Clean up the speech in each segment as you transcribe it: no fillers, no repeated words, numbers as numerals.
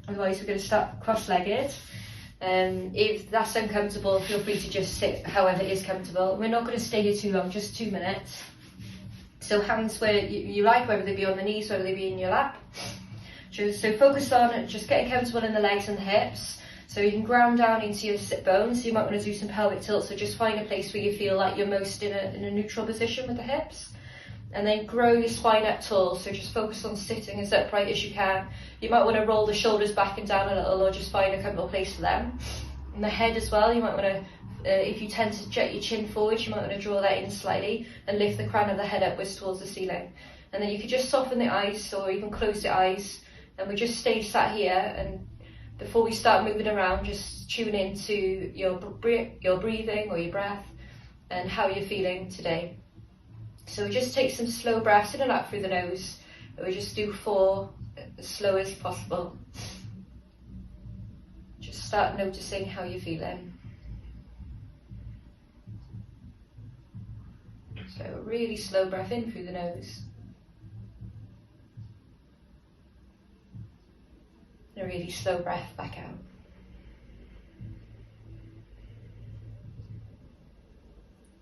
Otherwise we're going to start cross-legged. If that's uncomfortable, feel free to just sit however is comfortable. We're not going to stay here too long, just 2 minutes. So hands where you like, whether they be on the knees, whether they be in your lap. So focus on just getting comfortable in the legs and the hips. So you can ground down into your sit bones. So you might want to do some pelvic tilt. So just find a place where you feel like you're most in a neutral position with the hips. And then grow your spine up tall. So just focus on sitting as upright as you can. You might want to roll the shoulders back and down a little, or just find a comfortable place for them. And the head as well, you might want to, if you tend to jet your chin forward, you might want to draw that in slightly and lift the crown of the head upwards towards the ceiling. And then you could just soften the eyes or even close the eyes. And we just stay sat here, and before we start moving around, just tune into your breathing or your breath and how you're feeling today. So we just take some slow breaths in and out through the nose. And we just do 4 as slow as possible. Just start noticing how you're feeling. So a really slow breath in through the nose. And a really slow breath back out.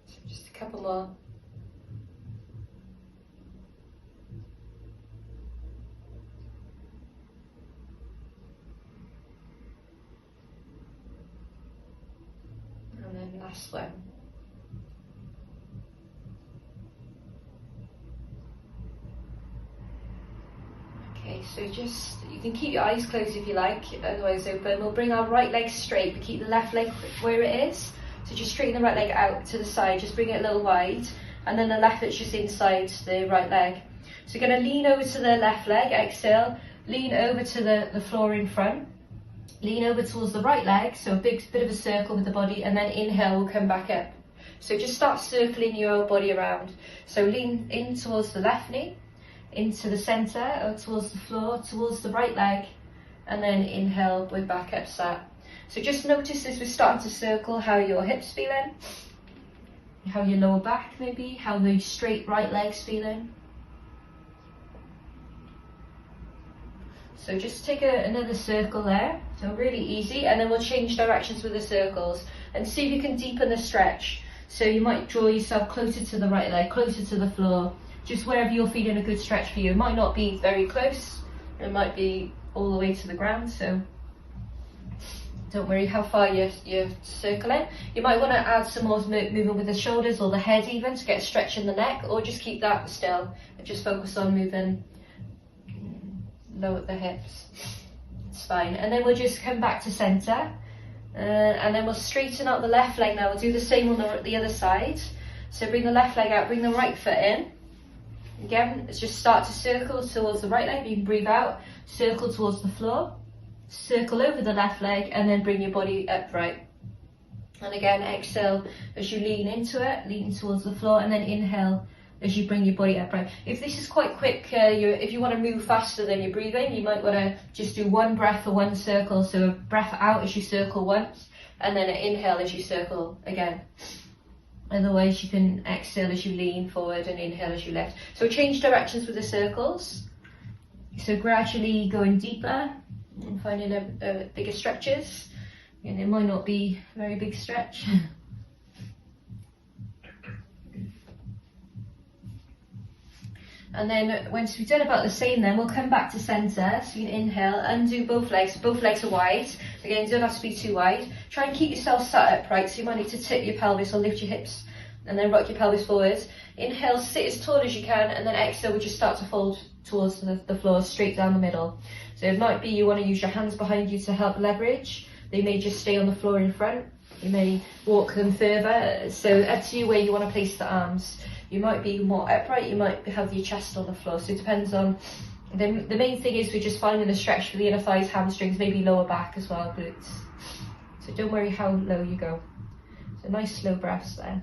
So just a couple more. And then last one. Okay, so just, you can keep your eyes closed if you like, otherwise open. We'll bring our right leg straight, but keep the left leg where it is. So just straighten the right leg out to the side, just bring it a little wide, and then the left foot's just inside the right leg. So you're going to lean over to the left leg, exhale, lean over to the floor in front, lean over towards the right leg, so a bit of a circle with the body, and then inhale, we'll come back up. So just start circling your body around. So lean in towards the left knee, into the centre, or towards the floor, towards the right leg, and then inhale, we're back up sat. So just notice as we're starting to circle how your hips feeling, how your lower back maybe, how the straight right leg's feeling. So just take another circle there, so really easy, and then we'll change directions with the circles and see if you can deepen the stretch. So you might draw yourself closer to the right leg, closer to the floor, just wherever you're feeling a good stretch for you. It might not be very close, it might be all the way to the ground, so don't worry how far you're circling. You might want to add some more movement with the shoulders or the head even to get a stretch in the neck, or just keep that still and just focus on moving low at the hips. It's fine. And then we'll just come back to centre, and then we'll straighten out the left leg now. We'll do the same on the other side. So bring the left leg out, bring the right foot in. Again, let's just start to circle towards the right leg. You can breathe out, circle towards the floor, circle over the left leg, and then bring your body upright. And again, exhale as you lean into it, lean towards the floor, and then inhale as you bring your body upright. If this is quite quick, if you want to move faster than you're breathing, you might want to just do one breath or one circle. So a breath out as you circle once, and then an inhale as you circle again. Otherwise, you can exhale as you lean forward and inhale as you lift. So change directions with the circles. So gradually going deeper and finding bigger stretches. And it might not be a very big stretch. And then once we've done about the same, then we'll come back to centre. So you can inhale, undo both legs. Both legs are wide. Again, don't have to be too wide. Try and keep yourself sat upright. So you might need to tip your pelvis or lift your hips and then rock your pelvis forward. Inhale, sit as tall as you can, and then exhale, we just start to fold towards the floor, straight down the middle. So it might be you want to use your hands behind you to help leverage. They may just stay on the floor in front. You may walk them further. So up to you where you want to place the arms. You might be more upright, you might have your chest on the floor. So it depends on, the main thing is we're just finding a stretch for the inner thighs, hamstrings, maybe lower back as well, glutes. So don't worry how low you go. So nice slow breaths there.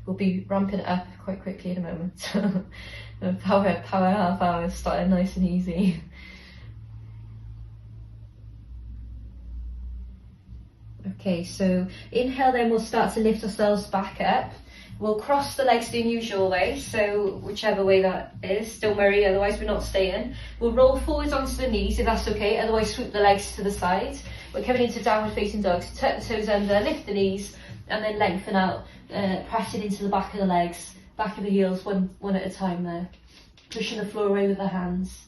We'll be ramping it up quite quickly in a moment. Power half hour, starting nice and easy. Okay, so inhale, then we'll start to lift ourselves back up. We'll cross the legs the unusual way, so whichever way that is, don't worry, otherwise we're not staying. We'll roll forwards onto the knees if that's okay, otherwise swoop the legs to the sides. We're coming into downward facing dog, so tuck the toes under, lift the knees, and then lengthen out, pressing into the back of the legs, back of the heels, one at a time there. Pushing the floor away with the hands.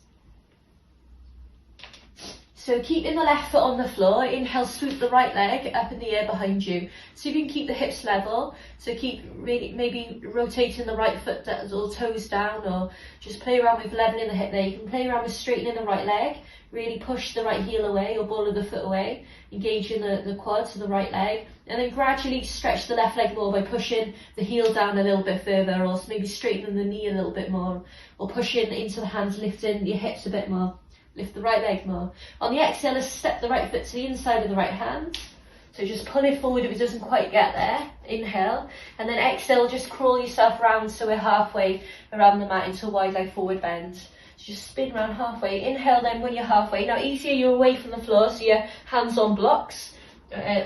So keeping the left foot on the floor, inhale, swoop the right leg up in the air behind you. So you can keep the hips level, so keep really maybe rotating the right foot or toes down, or just play around with leveling the hip there. You can play around with straightening the right leg, really push the right heel away or ball of the foot away, engaging the quads of the right leg, and then gradually stretch the left leg more by pushing the heel down a little bit further, or maybe straightening the knee a little bit more, or pushing into the hands, lifting your hips a bit more. Lift the right leg more. On the exhale, let's step the right foot to the inside of the right hand. So just pull it forward if it doesn't quite get there. Inhale. And then exhale, just crawl yourself round so we're halfway around the mat into a wide leg forward bend. So just spin around halfway. Inhale then when you're halfway. Now easier, you're away from the floor, so your hands on blocks,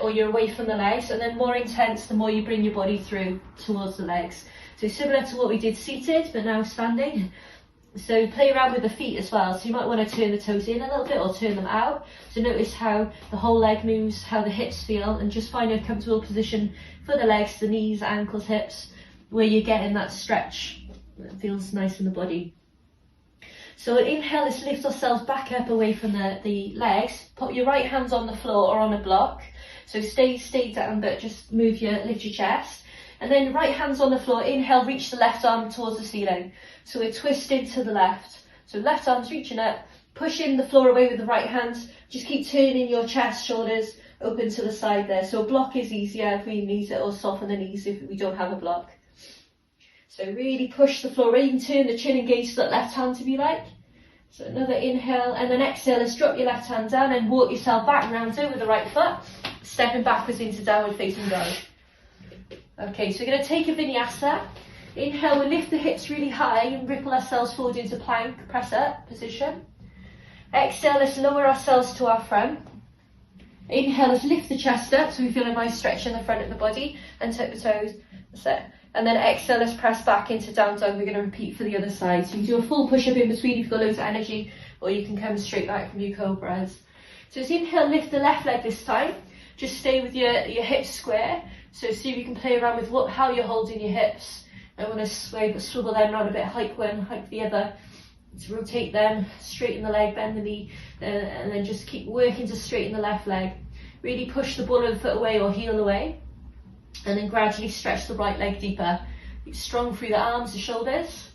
or you're away from the legs. And then more intense, the more you bring your body through towards the legs. So similar to what we did seated, but now standing. So play around with the feet as well, so you might want to turn the toes in a little bit or turn them out. So notice how the whole leg moves, how the hips feel, and just find a comfortable position for the legs, the knees, ankles, hips, where you're getting that stretch that feels nice in the body. So inhale, let's lift ourselves back up away from the legs. Put your right hands on the floor or on a block. So stay down, but just lift your chest. And then right hands on the floor, inhale, reach the left arm towards the ceiling. So we're twisted to the left. So left arm's reaching up, pushing the floor away with the right hand. Just keep turning your chest, shoulders open to the side there. So a block is easier if we need it, or soften the knees if we don't have a block. So really push the floor away. You can turn the chin and gaze to that left hand if you like. So another inhale, and then exhale, let's drop your left hand down and walk yourself back round over the right foot, stepping backwards into downward facing dog. Okay, so we're going to take a vinyasa. Inhale, we'll lift the hips really high and ripple ourselves forward into plank, press up position. Exhale, let's lower ourselves to our front. Inhale, let's lift the chest up so we feel a nice stretch in the front of the body, and tuck the toes. That's it. And then exhale, let's press back into down dog. We're going to repeat for the other side. So you can do a full push-up in between if you've got loads of energy, or you can come straight back from your cobras. So as inhale, lift the left leg this time. Just stay with your hips square. So see if you can play around with how you're holding your hips. I want to swivel them around a bit, hike one, hike the other. To rotate them, straighten the leg, bend the knee, and then just keep working to straighten the left leg. Really push the ball of the foot away or heel away. And then gradually stretch the right leg deeper. Keep strong through the arms, the shoulders.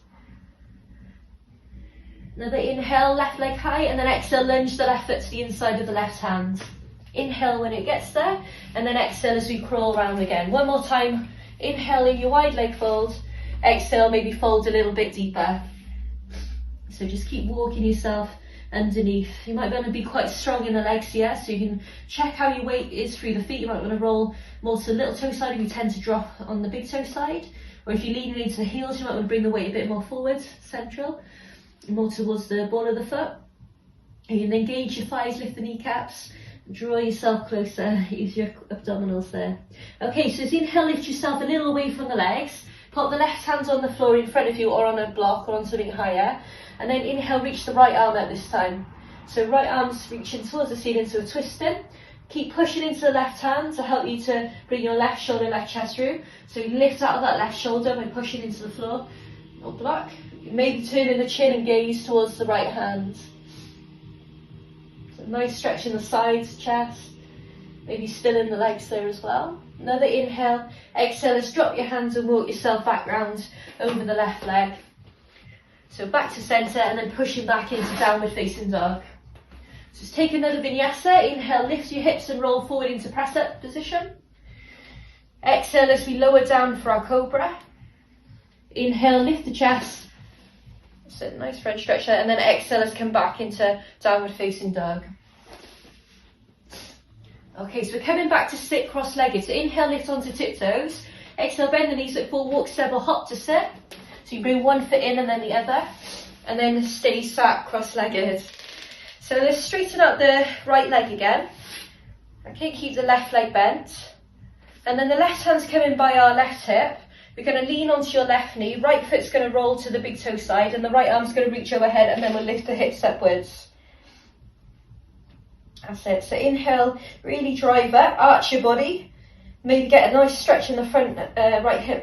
Another inhale, left leg high, and then exhale, lunge the left foot to the inside of the left hand. Inhale when it gets there, and then exhale as we crawl around again. One more time, inhaling your wide leg fold, exhale, maybe fold a little bit deeper. So just keep walking yourself underneath. You might want to be quite strong in the legs here, so you can check how your weight is through the feet. You might want to roll more to the little toe side if you tend to drop on the big toe side, or if you're leaning into the heels, you might want to bring the weight a bit more forward, central, more towards the ball of the foot. You can engage your thighs, lift the kneecaps. Draw yourself closer, use your abdominals there. Okay, so as inhale, lift yourself a little away from the legs. Put the left hand on the floor in front of you or on a block or on something higher. And then inhale, reach the right arm out this time. So right arm's reaching towards the ceiling, so we're twisting. Keep pushing into the left hand to help you to bring your left shoulder, left chest through. So you lift out of that left shoulder by pushing into the floor or block. Maybe turning the chin and gaze towards the right hand. Nice stretch in the sides, chest, maybe still in the legs there as well. Another inhale, exhale, let's drop your hands and walk yourself back round over the left leg. So back to centre and then pushing back into downward facing dog. So just take another vinyasa, inhale, lift your hips and roll forward into press up position. Exhale as we lower down for our cobra. Inhale, lift the chest. So nice French stretch there, and then exhale, let's come back into downward facing dog. Okay, so we're coming back to sit cross-legged. So inhale, lift onto tiptoes. Exhale, bend the knees, look forward, walk, step or hop to sit. So you bring one foot in and then the other, and then stay sat cross-legged. So let's straighten out the right leg again. Okay, keep the left leg bent. And then the left hand's coming by our left hip. We're going to lean onto your left knee, right foot's going to roll to the big toe side, and the right arm's going to reach overhead, and then we'll lift the hips upwards. That's it. So inhale, really drive up, arch your body, maybe get a nice stretch in the front right hip,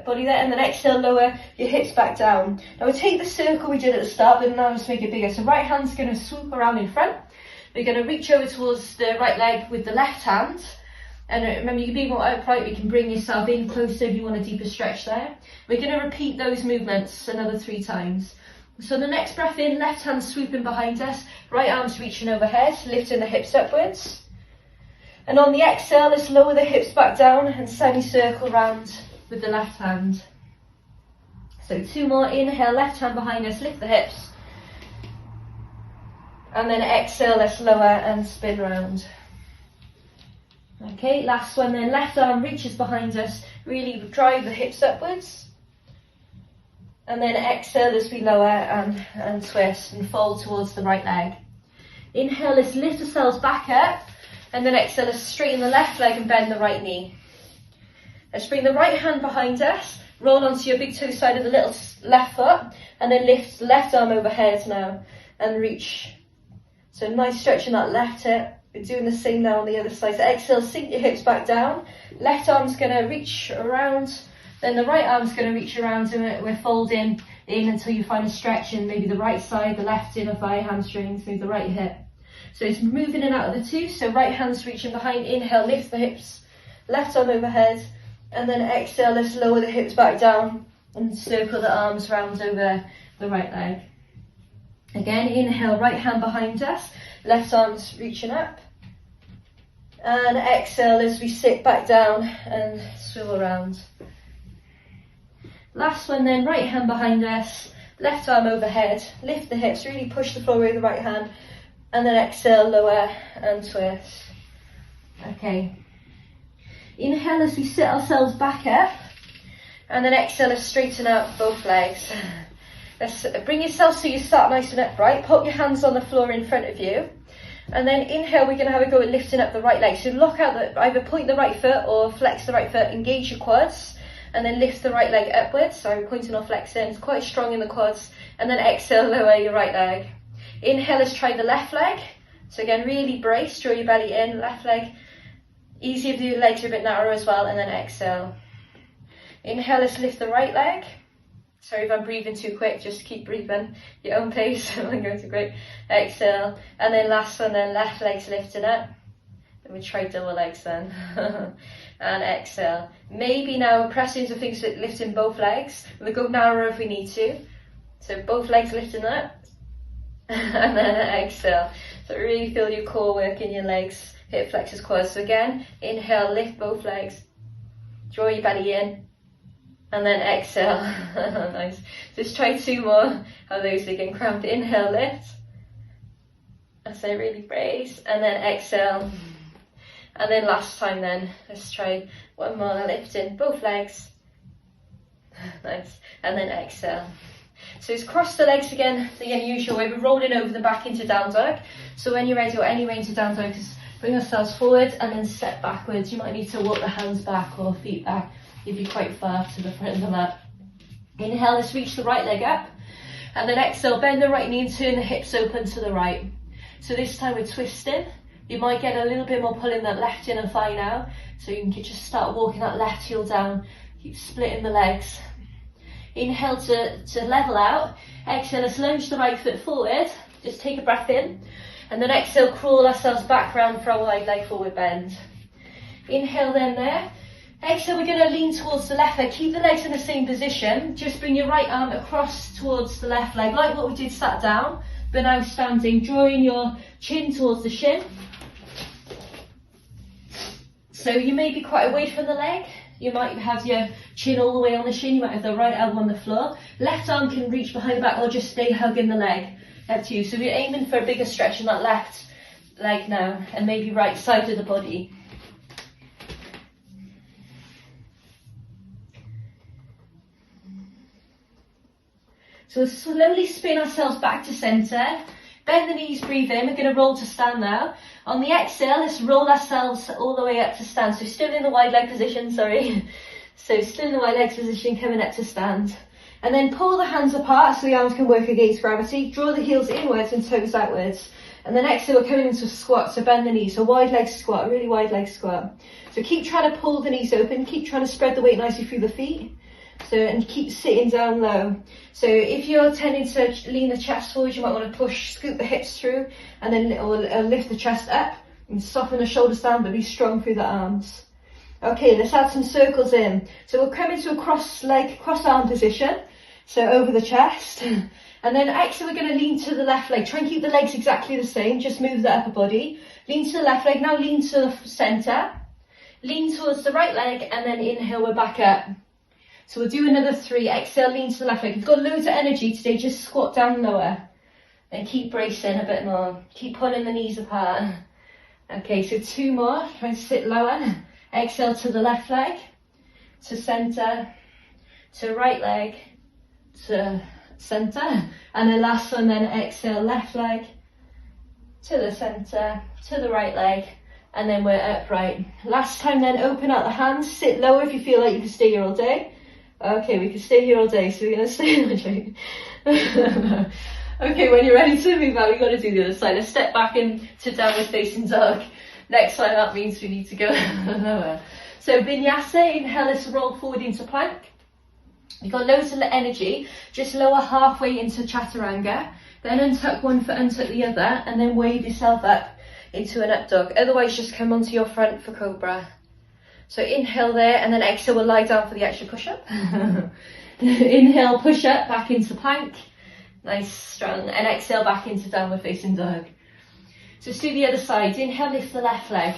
body there, and then exhale, lower your hips back down. Now we'll take the circle we did at the start, but now let's make it bigger. So right hand's going to swoop around in front. We're going to reach over towards the right leg with the left hand. And remember, you can be more upright, you can bring yourself in closer if you want a deeper stretch there. We're going to repeat those movements another 3 times. So the next breath in, left hand swooping behind us, right arm's reaching overhead, lifting the hips upwards. And on the exhale, let's lower the hips back down and semicircle round with the left hand. So 2 more, inhale, left hand behind us, lift the hips. And then exhale, let's lower and spin round. Okay, last one then, left arm reaches behind us, really drive the hips upwards. And then exhale as we lower and twist and fold towards the right leg. Inhale, let's lift ourselves back up, and then exhale, let's straighten the left leg and bend the right knee. Let's bring the right hand behind us, roll onto your big toe side of the little left foot, and then lift the left arm overhead now, and reach. So nice stretch in that left hip. We're doing the same now on the other side. So exhale, sink your hips back down. Left arm's going to reach around. Then the right arm's going to reach around, and we're folding in until you find a stretch in maybe the right side, the left inner thigh, hamstrings, maybe the right hip. So it's moving in and out of the 2. So right hand's reaching behind. Inhale, lift the hips. Left arm overhead. And then exhale, let's lower the hips back down and circle the arms round over the right leg. Again, inhale, right hand behind us. Left arm's reaching up. And exhale as we sit back down and swivel around. Last one then, right hand behind us, left arm overhead, lift the hips, really push the floor with the right hand, and then exhale, lower and twist. Okay. Inhale as we sit ourselves back up, and then exhale, let's straighten out both legs. Let's bring yourself so you start nice and upright, put your hands on the floor in front of you. And then inhale, we're going to have a go at lifting up the right leg. So lock out, either point the right foot or flex the right foot, engage your quads, and then lift the right leg upwards. So pointing or flexing, it's quite strong in the quads. And then exhale, lower your right leg. Inhale, let's try the left leg. So again, really brace, draw your belly in, left leg. Easy if your legs are a bit narrow as well, and then exhale. Inhale, let's lift the right leg. Sorry if I'm breathing too quick, just keep breathing your own pace. I'm going too quick. Exhale, and then last one, then left leg's lifting up. Then we try double legs then. And exhale. Maybe now press into things like lifting both legs. We'll go narrower if we need to. So both legs lifting up. And then exhale. So really feel your core work in your legs, hip flexors, quads. So again, inhale, lift both legs. Draw your belly in. And then exhale. Nice. Just try 2 more of those again. Cramped. Inhale, lift. And so really brace. And then exhale. And then last time then, let's try 1 more, lifting both legs. Nice. And then exhale. So it's cross the legs again, the unusual way. We're rolling over the back into down dog. So when you're ready, or any way into down dog, just bring ourselves forward and then step backwards. You might need to walk the hands back or feet back if you're quite far to the front of the mat. Inhale, let's reach the right leg up. And then exhale, bend the right knee and turn the hips open to the right. So this time we're twisting. You might get a little bit more pull in that left inner thigh now. So you can just start walking that left heel down. Keep splitting the legs. Inhale to level out. Exhale, let's lunge the right foot forward. Just take a breath in. And then exhale, crawl ourselves back round for a wide leg forward bend. Inhale then there. Exhale, we're going to lean towards the left leg. Keep the legs in the same position. Just bring your right arm across towards the left leg, like what we did sat down, but now standing, drawing your chin towards the shin. So you may be quite away from the leg. You might have your chin all the way on the shin. You might have the right elbow on the floor. Left arm can reach behind the back or just stay hugging the leg. Up to you. So we're aiming for a bigger stretch in that left leg now, and maybe right side of the body. So we'll slowly spin ourselves back to centre. Bend the knees, breathe in. We're going to roll to stand now. On the exhale, let's roll ourselves all the way up to stand. So still in the wide leg position, sorry. So still in the wide legs position, coming up to stand. And then pull the hands apart so the arms can work against gravity. Draw the heels inwards and toes outwards. And then exhale, we're coming into a squat, so bend the knees. So wide leg squat, really wide leg squat. So keep trying to pull the knees open, keep trying to spread the weight nicely through the feet. So, and keep sitting down low. So if you're tending to lean the chest forward, you might want to push, scoot the hips through, and then lift the chest up and soften the shoulders down, but be strong through the arms. Okay, let's add some circles in. So we'll come into a cross arm position. So over the chest. And then exhale, we're going to lean to the left leg. Try and keep the legs exactly the same, just move the upper body. Lean to the left leg, now lean to the centre. Lean towards the right leg, and then inhale, we're back up. So we'll do another 3. Exhale, lean to the left leg. If you've got loads of energy today, just squat down lower. And keep bracing a bit more. Keep pulling the knees apart. Okay, so 2 more. Try and sit lower. Exhale to the left leg, to centre, to right leg, to centre. And then last one, then exhale, left leg, to the centre, to the right leg. And then we're upright. Last time then, open out the hands. Sit lower if you feel like you can stay here all day. Okay, we can stay here all day, so we're going to stay in the Okay, when you're ready to move out, we've got to do the other side. Let's step back into downward facing dog. Next time, that means we need to go lower. So vinyasa, inhale, let's roll forward into plank. You've got loads of energy. Just lower halfway into chaturanga. Then untuck one foot, untuck the other, and then wave yourself up into an up dog. Otherwise, just come onto your front for cobra. So inhale there, and then exhale, we'll lie down for the extra push-up. Inhale, push up, back into plank. Nice, strong. And exhale, back into downward facing dog. So let's do the other side. Inhale, lift the left leg.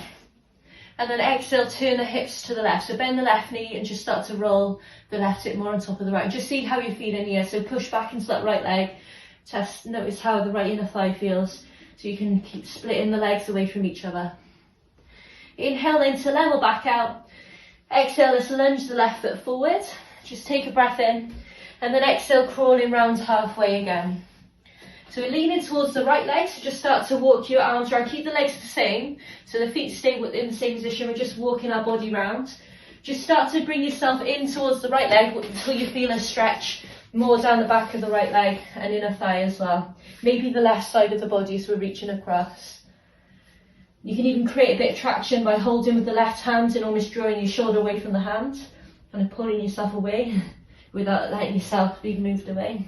And then exhale, turn the hips to the left. So bend the left knee and just start to roll the left hip more on top of the right. Just see how you're feeling here. So push back into that right leg. Just notice how the right inner thigh feels. So you can keep splitting the legs away from each other. Inhale then to level back out. Exhale, let's lunge the left foot forward. Just take a breath in. And then exhale, crawling round halfway again. So we're leaning towards the right leg. So just start to walk your arms around. Keep the legs the same. So the feet stay in the same position. We're just walking our body round. Just start to bring yourself in towards the right leg until you feel a stretch more down the back of the right leg and inner thigh as well. Maybe the left side of the body as we're reaching across. You can even create a bit of traction by holding with the left hand and almost drawing your shoulder away from the hand and pulling yourself away without letting yourself be moved away.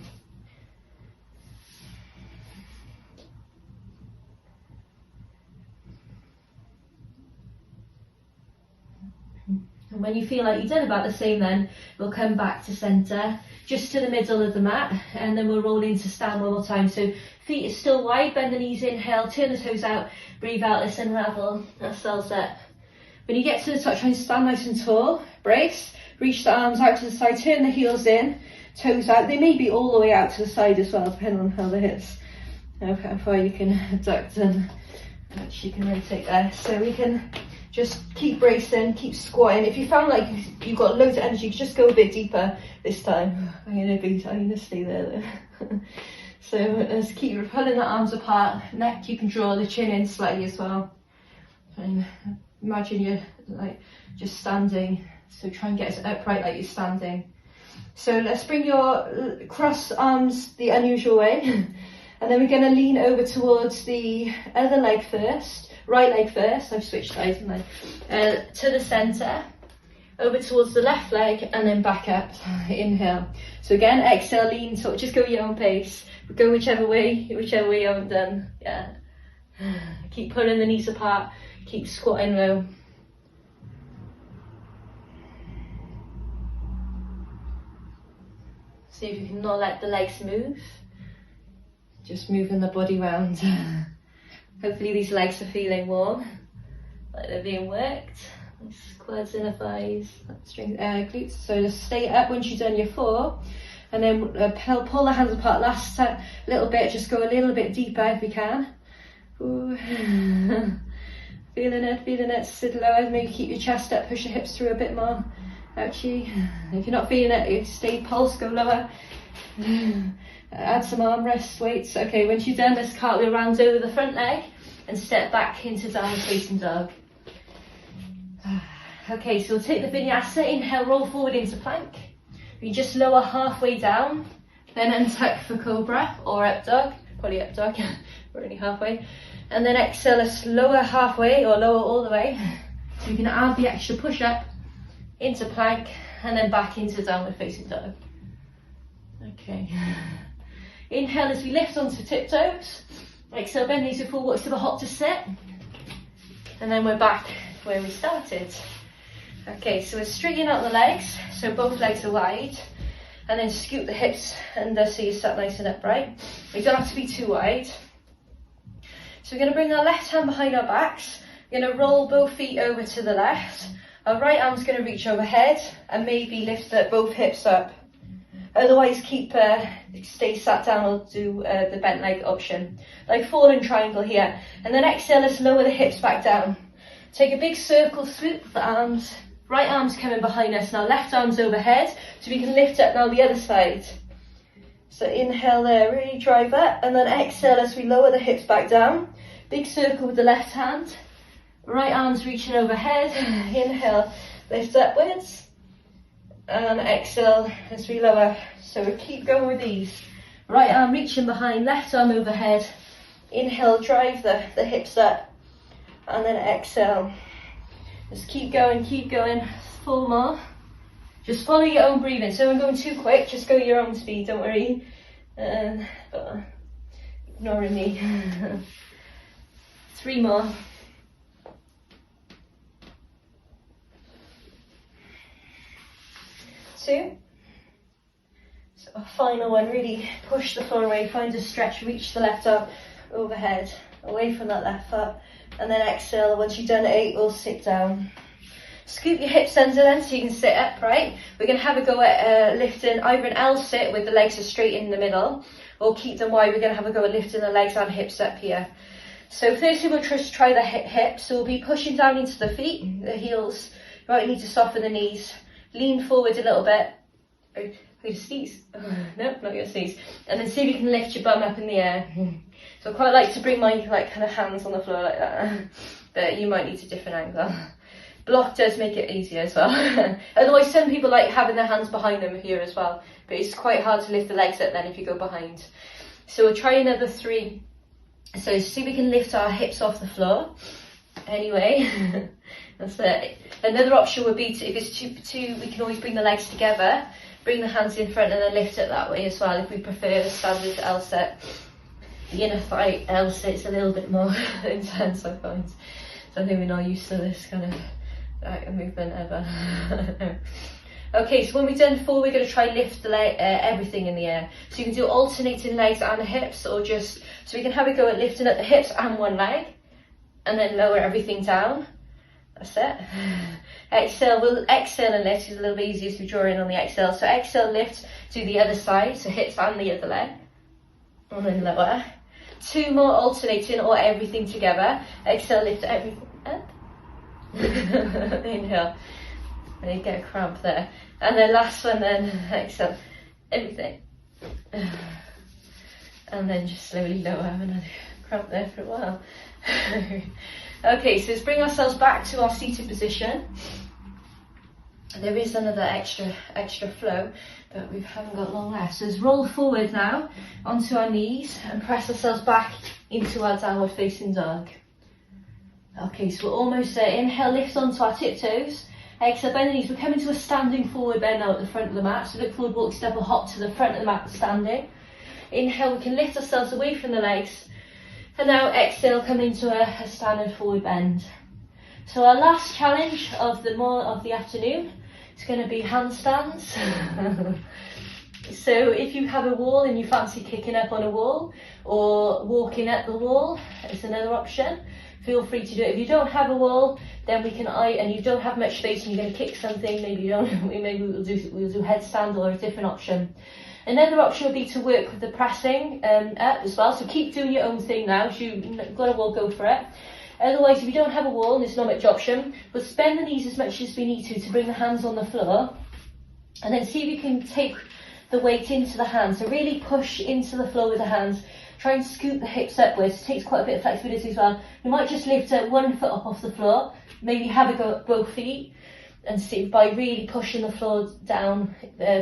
And when you feel like you've done about the same, then we'll come back to centre, just to the middle of the mat, and then we'll roll into stand one more time. So feet are still wide, bend the knees, inhale, turn the toes out, breathe out, let's unravel ourselves up. When you get to the top, try and stand nice and tall, brace, reach the arms out to the side, turn the heels in, toes out. They may be all the way out to the side as well, depending on how the hips, how far you can abduct and you can rotate there. So we can just keep bracing, keep squatting. If you found like you've got loads of energy, just go a bit deeper this time. I'm gonna stay there though. So let's keep pulling the arms apart. Neck, you can draw the chin in slightly as well. And imagine you're like just standing. So try and get as upright like you're standing. So let's bring your cross arms the unusual way. And then we're gonna lean over towards the other leg first. Right leg first, I've switched sides, haven't I? To the centre, over towards the left leg, and then back up. Inhale. So again, exhale, lean, so just go at your own pace. Go whichever way you haven't done. Yeah. Keep pulling the knees apart, keep squatting low. See if you can not let the legs move. Just moving the body round. Hopefully these legs are feeling warm, like they're being worked. Quads, inner thighs, glutes. So just stay up once you've done your 4, and then pull the hands apart. Last little bit, just go a little bit deeper if you can. Ooh. Feeling it, sit lower, maybe keep your chest up, push your hips through a bit more. Ouchie. If you're not feeling it, stay pulse, go lower. Add some armrest weights. Okay, once you're done, let's cartwheel round over the front leg and step back into downward facing dog. Okay, so we'll take the vinyasa, inhale, roll forward into plank. We just lower halfway down, then untuck for cobra or up dog, probably up dog, we're only halfway. And then exhale, let's lower halfway or lower all the way. So you can add the extra push up into plank and then back into downward facing dog. Okay. Inhale as we lift onto tiptoes. Exhale, bend knees to full walk to the hop to sit. And then we're back where we started. Okay, so we're straightening out the legs, so both legs are wide. And then scoot the hips under so you sat nice and upright. We don't have to be too wide. So we're going to bring our left hand behind our backs. We're going to roll both feet over to the left. Our right arm's going to reach overhead and maybe lift both hips up. Otherwise, stay sat down or do the bent leg option. Like fallen triangle here. And then exhale, let's lower the hips back down. Take a big circle, swoop the arms. Right arm's coming behind us. Now left arm's overhead. So we can lift up now the other side. So inhale there, really drive up. And then exhale as we lower the hips back down. Big circle with the left hand. Right arm's reaching overhead. Inhale, lift upwards. And exhale as we lower. So we keep going with these. Right arm reaching behind, left arm overhead. Inhale, drive the hips up. And then exhale. Just keep going, 4 more. Just follow your own breathing. So I'm going too quick, just go your own speed, don't worry. But ignoring me. 3 more. 2. So our final one, really push the floor away, find a stretch, reach the left arm overhead, away from that left foot. And then exhale, once you've done 8, we'll sit down. Scoop your hips under then so you can sit upright. We're going to have a go at lifting either an L sit with the legs are straight in the middle, or keep them wide. We're going to have a go at lifting the legs and hips up here. So firstly we'll just try the hips. So we'll be pushing down into the feet, the heels. You might need to soften the knees. Lean forward a little bit. Are you going to sneeze? No, not going to sneeze. And then see if you can lift your bum up in the air. So I quite like to bring my kind of hands on the floor like that. But you might need a different angle. Block does make it easier as well. Otherwise some people like having their hands behind them here as well. But it's quite hard to lift the legs up then if you go behind. So we'll try another 3. So see if we can lift our hips off the floor. Anyway, that's it. Another option would be to, if it's too, we can always bring the legs together, bring the hands in front and then lift it that way as well if we prefer the standard L sit. The inner thigh L sit's a little bit more intense, I find. So I think we're not used to this kind of movement ever. Okay, so when we've done 4, we're going to try lift the leg, everything in the air. So you can do alternating legs and hips, or just, so we can have a go at lifting up the hips and one leg, and then lower everything down. That's it. Exhale, we'll exhale and lift. It's a little bit easier to draw in on the exhale. So exhale, lift to the other side, so hips and the other leg. And then lower. 2 more alternating or everything together. Exhale, lift everything up. Inhale. And you get a cramp there. And then last one then, exhale, everything. And then just slowly lower. I have another cramp there for a while. Okay, so let's bring ourselves back to our seated position. There is another extra flow, but we haven't got long left. So let's roll forward now onto our knees and press ourselves back into our downward facing dog. Okay, so we're almost there. Inhale, lift onto our tiptoes. Exhale, bend the knees. We're coming to a standing forward bend now at the front of the mat. So look forward, walk, step or hop to the front of the mat standing. Inhale, we can lift ourselves away from the legs. And now exhale, come into a standard forward bend. So our last challenge of the afternoon is going to be handstands. So if you have a wall and you fancy kicking up on a wall or walking up the wall, it's another option. Feel free to do it. If you don't have a wall, then we can, and you don't have much space and you're going to kick something, maybe we'll do headstand or a different option. Another option would be to work with the pressing up as well. So keep doing your own thing now. If you've got a wall, go for it. Otherwise, if you don't have a wall, and there's not much option, but bend the knees as much as we need to bring the hands on the floor. And then see if you can take the weight into the hands. So really push into the floor with the hands. Try and scoop the hips upwards. It takes quite a bit of flexibility as well. You might just lift one foot up off the floor. Maybe have a go at both feet. and see by really pushing the floor down,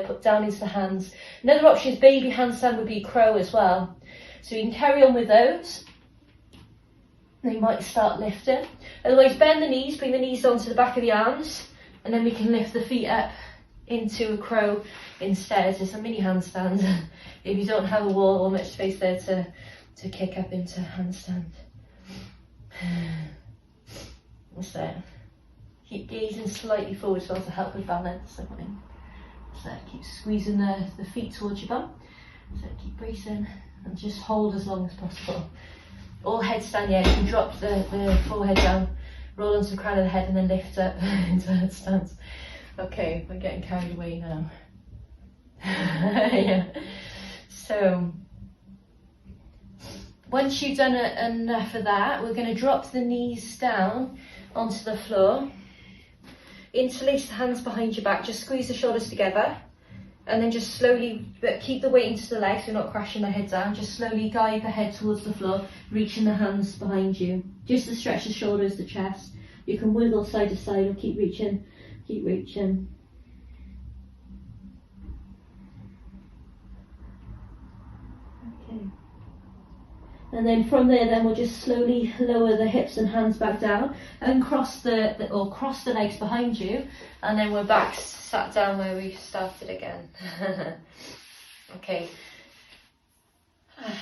put down into the hands. Another option is baby handstand would be crow as well. So you can carry on with those. They might start lifting. Otherwise, bend the knees, bring the knees onto the back of the arms, and then we can lift the feet up into a crow instead. It's a mini handstand if you don't have a wall or much space there to kick up into handstand. What's that? Keep gazing slightly forward as well to help with balance. So keep squeezing the feet towards your bum. So keep bracing and just hold as long as possible. All headstand, yeah, you can drop the forehead down, roll onto the crown of the head and then lift up into headstands. Okay, we're getting carried away now. Yeah. So, once you've done enough of that, we're going to drop the knees down onto the floor. Interlace the hands behind your back, just squeeze the shoulders together. And then just slowly, but keep the weight into the legs, so you're not crashing the head down. Just slowly guide the head towards the floor, reaching the hands behind you. Just to stretch the shoulders, the chest. You can wiggle side to side or keep reaching, keep reaching. Okay. And then from there, then we'll just slowly lower the hips and hands back down and cross cross the legs behind you. And then we're back sat down where we started again. Okay.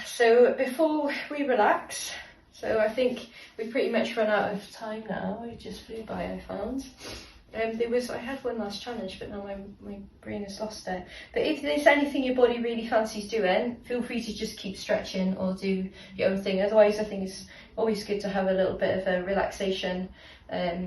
So before we relax, so I think we've pretty much run out of time now. It just flew by, I found. I had one last challenge, but now my brain is lost there. But if there's anything your body really fancies doing, feel free to just keep stretching or do your own thing. Otherwise, I think it's always good to have a little bit of a relaxation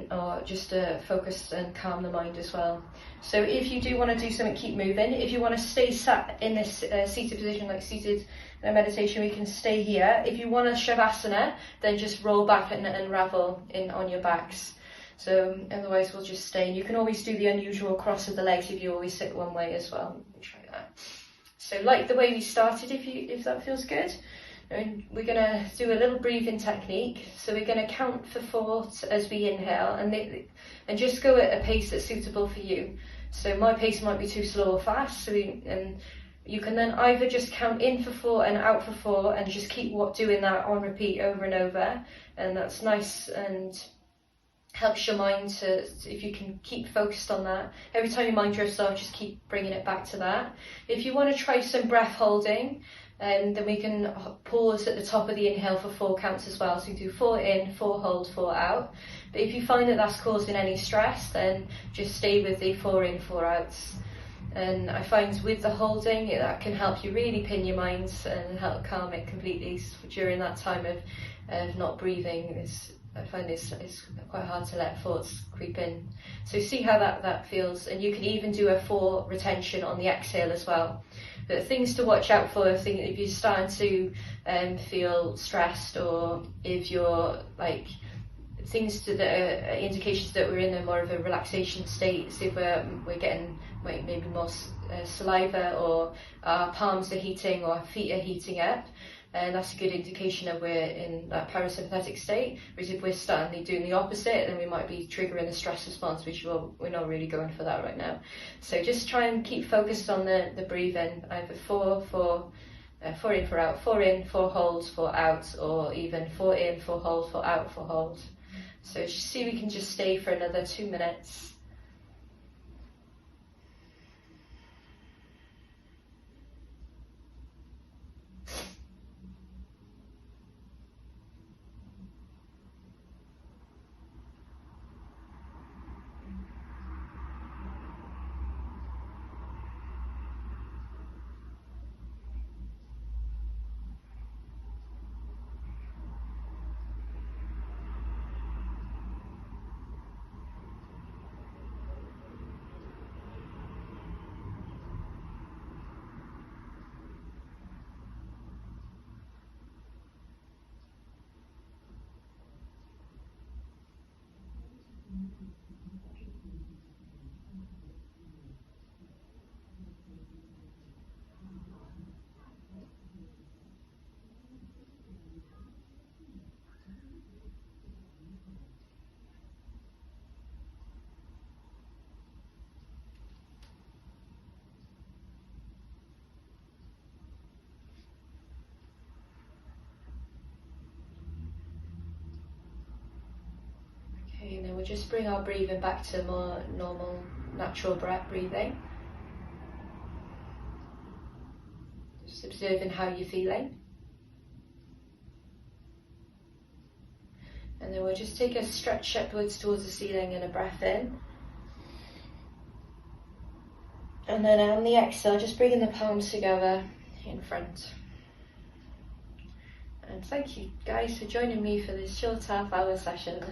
or just to focus and calm the mind as well. So if you do want to do something, keep moving. If you want to stay sat in this seated position, like seated in a meditation, we can stay here. If you want a Shavasana, then just roll back and unravel on your backs. So otherwise we'll just stay. And you can always do the unusual cross of the legs if you always sit one way as well. Try that. So like the way we started, if that feels good. And we're going to do a little breathing technique. So we're going to count for 4 as we inhale and just go at a pace that's suitable for you. So my pace might be too slow or fast. So you can then either just count in for 4 and out for 4 and just keep doing that on repeat over and over. And that's nice and helps your mind if you can keep focused on that. Every time your mind drifts off, just keep bringing it back to that. If you want to try some breath holding, then we can pause at the top of the inhale for 4 counts as well. So you do 4 in, 4 hold, 4 out. But if you find that that's causing any stress, then just stay with the 4 in, 4 outs. And I find with the holding, that can help you really pin your mind and help calm it completely during that time of not breathing. I find it's quite hard to let thoughts creep in. So see how that feels. And you can even do a 4 retention on the exhale as well. But things to watch out for if you're starting to feel stressed, or if you're like things that are indications that we're in a more of a relaxation state. So if we're getting maybe more saliva, or our palms are heating, or our feet are heating up, and that's a good indication that we're in that parasympathetic state. Whereas if we're starting doing the opposite, then we might be triggering the stress response, which we're not really going for that right now. So just try and keep focused on the breathing, either 4 in, 4 out, 4 in, 4 hold, 4 out, or even 4 in, 4 hold, 4 out, 4 hold. So just see we can just stay for another 2 minutes. we'll just bring our breathing back to more normal, natural breathing. Just observing how you're feeling. And then we'll just take a stretch upwards towards the ceiling and a breath in. And then on the exhale, just bringing the palms together in front. And thank you guys for joining me for this short half-hour session.